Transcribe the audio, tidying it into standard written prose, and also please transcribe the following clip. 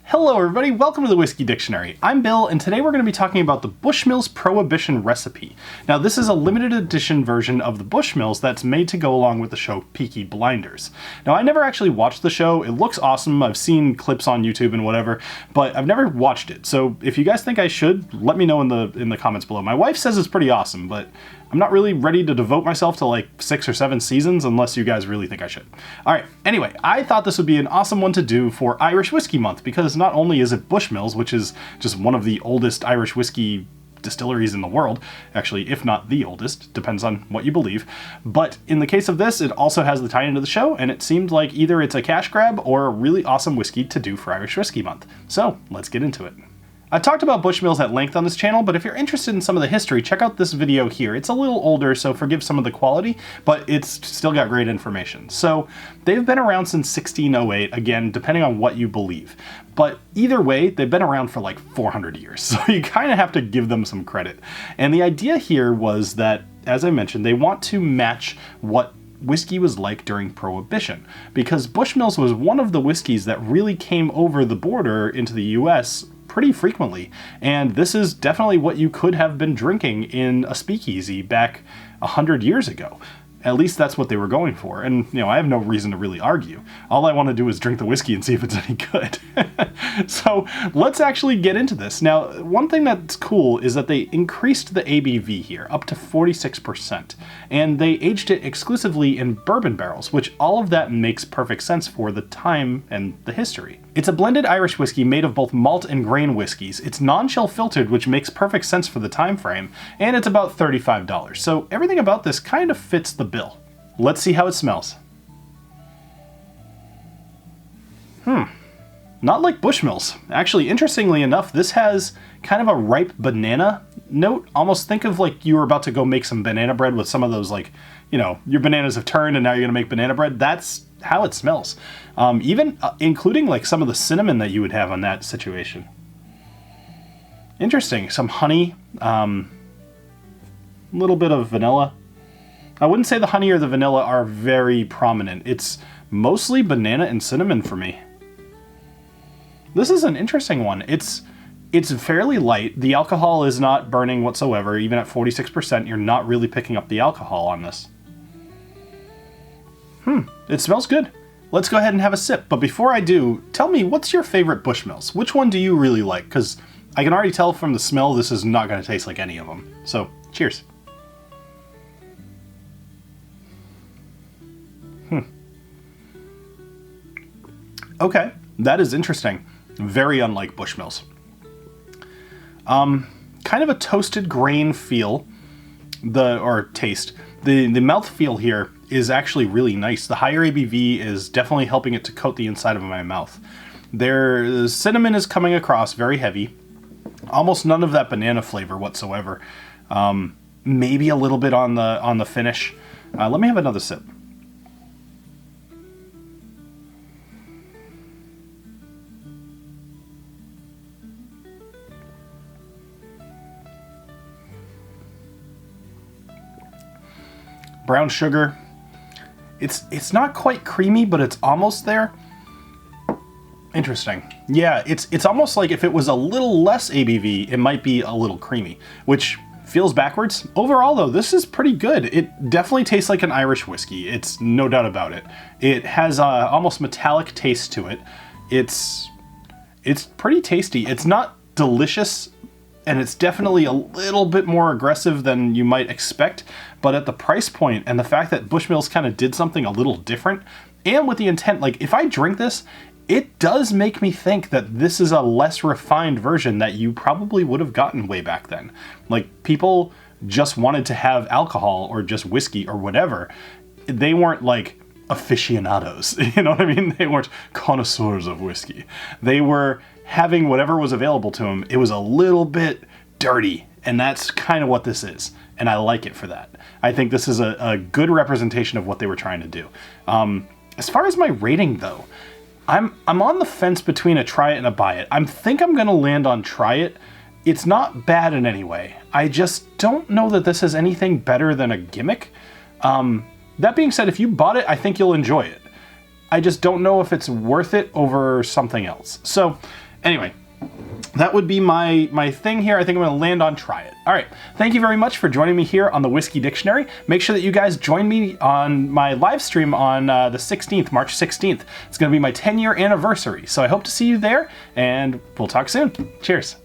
Hello everybody, welcome to the Whiskey Dictionary. I'm Bill, and today we're going to be talking about the Bushmills Prohibition recipe. Now this is a limited edition version of the Bushmills that's made to go along with the show Peaky Blinders. Now I never actually watched the show, it looks awesome, I've seen clips on YouTube and whatever, but I've never watched it, so if you guys think I should, let me know in the comments below. My wife says it's pretty awesome, but I'm not really ready to devote myself to like 6 or 7 seasons unless you guys really think I should. Alright, anyway, I thought this would be an awesome one to do for Irish Whiskey Month, because not only is it Bushmills, which is just one of the oldest Irish whiskey distilleries in the world, actually if not the oldest, depends on what you believe, but in the case of this it also has the tie-in to the show, and it seemed like either it's a cash grab or a really awesome whiskey to do for Irish Whiskey Month. So let's get into it. I've talked about Bushmills at length on this channel, but if you're interested in some of the history, check out this video here. It's a little older, so forgive some of the quality, but it's still got great information. So they've been around since 1608, again, depending on what you believe. But either way, they've been around for like 400 years, so you kind of have to give them some credit. And the idea here was that, as I mentioned, they want to match what whiskey was like during Prohibition, because Bushmills was one of the whiskeys that really came over the border into the US pretty frequently, and this is definitely what you could have been drinking in a speakeasy back 100 years ago. At least that's what they were going for, and you know, I have no reason to really argue. All I want to do is drink the whiskey and see if it's any good. So let's actually get into this. Now, one thing that's cool is that they increased the ABV here up to 46%, and they aged it exclusively in bourbon barrels, which all of that makes perfect sense for the time and the history. It's a blended Irish whiskey made of both malt and grain whiskeys. It's non-chill filtered, which makes perfect sense for the time frame, and it's about $35. So everything about this kind of fits the bill. Let's see how it smells. Not like Bushmills. Actually, interestingly enough, this has kind of a ripe banana note. Almost think of like you were about to go make some banana bread with some of those, like, you know, your bananas have turned and now you're gonna make banana bread. That's how it smells. Even including like some of the cinnamon that you would have on that situation. Interesting. Some honey, a little bit of vanilla. I wouldn't say the honey or the vanilla are very prominent. It's mostly banana and cinnamon for me. This is an interesting one. It's fairly light. The alcohol is not burning whatsoever. Even at 46%, you're not really picking up the alcohol on this. It smells good. Let's go ahead and have a sip. But before I do, tell me, what's your favorite Bushmills? Which one do you really like? Because I can already tell from the smell this is not going to taste like any of them. So, cheers. Okay, that is interesting. Very unlike Bushmills. Kind of a toasted grain feel, or taste. The mouthfeel here is actually really nice. The higher ABV is definitely helping it to coat the inside of my mouth. The cinnamon is coming across very heavy. Almost none of that banana flavor whatsoever. Maybe a little bit on the finish. Let me have another sip. Brown sugar. It's not quite creamy, but it's almost there. Interesting. Yeah, it's almost like if it was a little less ABV, it might be a little creamy, which feels backwards. Overall though, this is pretty good. It definitely tastes like an Irish whiskey. It's no doubt about it. It has almost metallic taste to it. It's pretty tasty. It's not delicious, and it's definitely a little bit more aggressive than you might expect, but at the price point and the fact that Bushmills kind of did something a little different, and with the intent, like if I drink this, it does make me think that this is a less refined version that you probably would have gotten way back then. Like, people just wanted to have alcohol or just whiskey or whatever. They weren't like aficionados, you know what I mean? They weren't connoisseurs of whiskey. They were having whatever was available to them. It was a little bit dirty, and that's kind of what this is, and I like it for that. I think this is a good representation of what they were trying to do. As far as my rating though, I'm on the fence between a try it and a buy it. I think I'm gonna land on try it. It's not bad in any way. I just don't know that this is anything better than a gimmick. That being said, if you bought it, I think you'll enjoy it. I just don't know if it's worth it over something else. So Anyway, that would be my thing here. I think I'm going to land on try it. All right. Thank you very much for joining me here on the Whiskey Dictionary. Make sure that you guys join me on my live stream on the 16th, March 16th. It's going to be my 10-year anniversary. So I hope to see you there, and we'll talk soon. Cheers.